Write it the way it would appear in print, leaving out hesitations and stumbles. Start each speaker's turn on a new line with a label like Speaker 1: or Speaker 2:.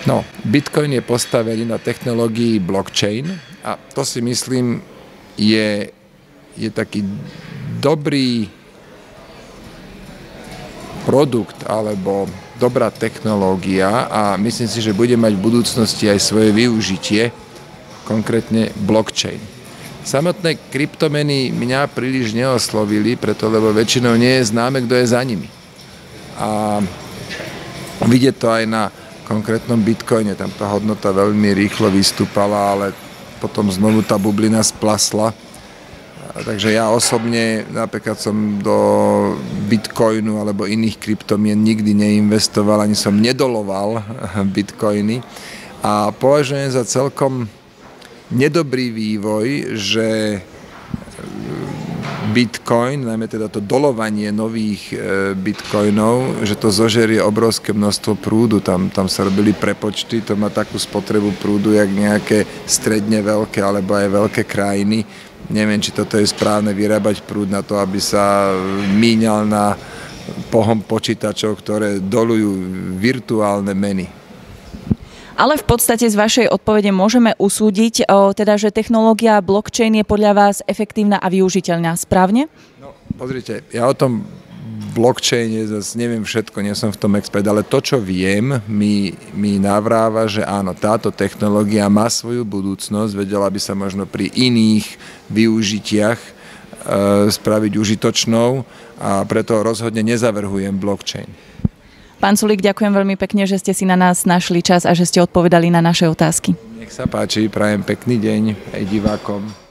Speaker 1: No, Bitcoin je postavený na technológii blockchain a to si myslím je taký dobrý produkt alebo dobrá technológia a myslím si, že bude mať v budúcnosti aj svoje využitie, konkrétne blockchain. Samotné kryptomeny mňa príliš neoslovili, lebo väčšinou nie je známe, kto je za nimi. A vidieť to aj na konkrétnom Bitcoine, tam tá hodnota veľmi rýchlo vystúpala, ale potom znovu tá bublina splasla. Takže ja osobne napríklad som do Bitcoinu alebo iných kryptomien nikdy neinvestoval, ani som nedoloval Bitcoiny a považujem za celkom nedobrý vývoj, že Bitcoin, najmä teda to dolovanie nových bitcoinov, že to zožerie obrovské množstvo prúdu. Tam sa robili prepočty, to má takú spotrebu prúdu, jak nejaké stredne veľké alebo aj veľké krajiny. Neviem, či toto je správne vyrábať prúd na to, aby sa míňal na pohon počítačov, ktoré dolujú virtuálne meny.
Speaker 2: Ale v podstate z vašej odpovede môžeme usúdiť, že technológia blockchain je podľa vás efektívna a využiteľná. Správne?
Speaker 1: No, pozrite, ja o tom blockchaine zase neviem všetko, nie som v tom expert, ale to, čo viem, mi navráva, že áno, táto technológia má svoju budúcnosť, vedela by sa možno pri iných využitiach spraviť užitočnou a preto rozhodne nezavrhujem blockchain.
Speaker 2: Pán Sulík, ďakujem veľmi pekne, že ste si na nás našli čas a že ste odpovedali na naše otázky.
Speaker 1: Nech sa páči, prajem pekný deň aj divákom.